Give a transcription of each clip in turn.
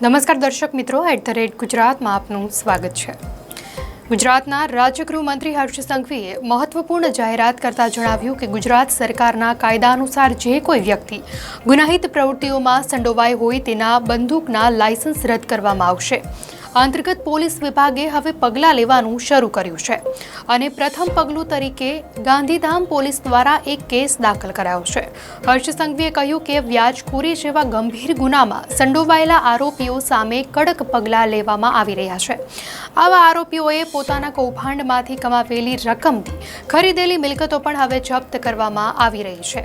નમસ્કાર દર્શક મિત્રો, @ગુજરાતમાં આપનું સ્વાગત છે। ગુજરાતના રાજ્ય ગૃહમંત્રી હર્ષ સંઘવીએ મહત્વપૂર્ણ જાહેરાત કરતા જણાવ્યું કે ગુજરાત સરકારના કાયદા અનુસાર જે કોઈ વ્યક્તિ ગુનાહિત પ્રવૃત્તિઓમાં સંડોવાઈ હોય તેના બંદૂકના લાયસન્સ રદ કરવામાં આવશે। આ અંતર્ગત પોલીસ વિભાગે હવે પગલાં લેવાનું શરૂ કર્યું છે અને પ્રથમ પગલું તરીકે ગાંધીધામ પોલીસ દ્વારા એક કેસ દાખલ કરાયો છે। હર્ષ સંઘવીએ કહ્યું કે વ્યાજખોરી જેવા ગંભીર ગુનામાં સંડોવાયેલા આરોપીઓ સામે કડક પગલાં લેવામાં આવી રહ્યા છે। આવા આરોપીઓએ પોતાના કૌભાંડમાંથી કમાવેલી રકમથી ખરીદેલી મિલકતો પણ હવે જપ્ત કરવામાં આવી રહી છે।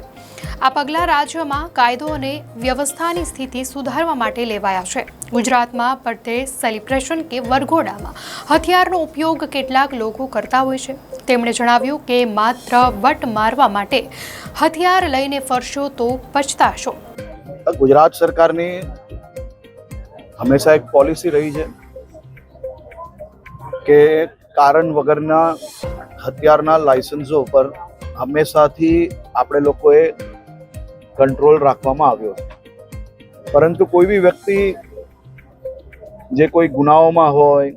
આ પગલાં રાજ્યમાં કાયદો અને વ્યવસ્થાની સ્થિતિ સુધારવા માટે લેવાયા છે। ગુજરાતમાં બર્થડે સેલિબ્રેશન કે વરઘોડામાં હથિયારનો ઉપયોગ કેટલાક લોકો કરતા હોય છે। તેમણે જણાવ્યું કે માત્ર વટ મારવા માટે હથિયાર લઈને ફરશો તો પછતાશો। ગુજરાત સરકારની હંમેશા એક પોલિસી રહી છે કે કારણ વગરના હથિયારના લાયસન્સો પર હંમેશાથી આપણે લોકોએ કંટ્રોલ રાખવામાં આવ્યો છે। પરંતુ કોઈ બી વ્યક્તિ જે કોઈ ગુનાઓમાં હોય,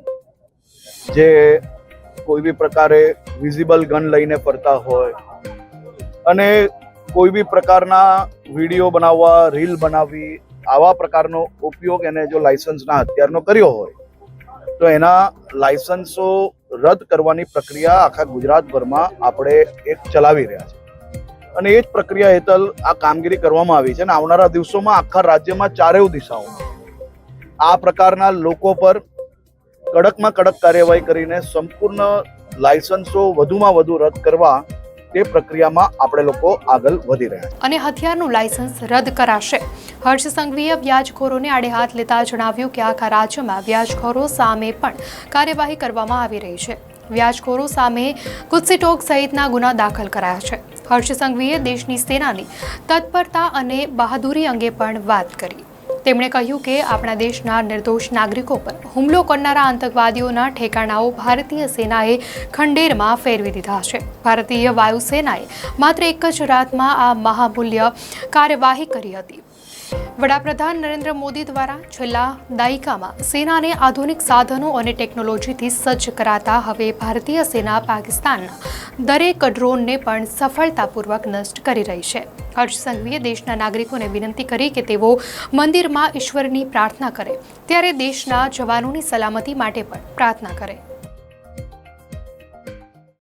જે કોઈ બી પ્રકારે વિઝિબલ ગન લઈને ફરતા હોય અને કોઈ બી પ્રકારના વિડીયો બનાવવા, રીલ બનાવવી, આવા પ્રકારનો ઉપયોગ એને જો લાયસન્સના હથિયારનો કર્યો હોય તો એના લાયસન્સો રદ કરવાની પ્રક્રિયા આખા ગુજરાતભરમાં આપણે એક ચલાવી રહ્યા છીએ અને એ જ પ્રક્રિયા હેઠળ આ કામગીરી કરવામાં આવી છે અને આવનારા દિવસોમાં આખા રાજ્યમાં ચારેય દિશાઓમાં આ પ્રકારના લોકો પર કડકમાં કડક કાર્યવાહી કરીને સંપૂર્ણ લાયસન્સો વધુમાં વધુ રદ કરવા તે પ્રક્રિયામાં આપણે લોકો આગળ વધી રહ્યા છે અને હથિયારનું લાયસન્સ રદ કરાશે। હર્ષ સંઘવીએ વ્યાજખોરોને આડે હાથ લેતા જણાવ્યું કે આખા રાજ્યમાં વ્યાજખોરો સામે પણ કાર્યવાહી કરવામાં આવી રહી છે। વ્યાજખોરો સામે કુત્સિટોક સહિતના ગુના દાખલ કરાયા છે। હર્ષ સંઘવીએ દેશની સેનાની તત્પરતા અને બહાદુરી અંગે પણ વાત કરી। તેમણે કહ્યું કે આપણા દેશના નિર્દોષ નાગરિકો પર હુમલો કરનારા આતંકવાદીઓના ઠેકાણાઓ ભારતીય સેનાએ ખંડેરમાં ફેરવી દીધા છે। ભારતીય વાયુસેનાએ માત્ર એક જ રાતમાં આ મહામૂલ્ય કાર્યવાહી કરી હતી। વડાપ્રધાન નરેન્દ્ર મોદી દ્વારા છેલ્લા દાયકામાં સેનાને આધુનિક સાધનો અને ટેકનોલોજીથી સજ્જ કરાતા હવે ભારતીય સેના પાકિસ્તાનના દરેક ડ્રોનને પણ સફળતાપૂર્વક નષ્ટ કરી રહી છે। હર્ષ સંઘવીએ દેશના નાગરિકોને વિનંતી કરી કે તેઓ મંદિરમાં ઈશ્વરની પ્રાર્થના કરે ત્યારે દેશના જવાનોની સલામતી માટે પણ પ્રાર્થના કરે।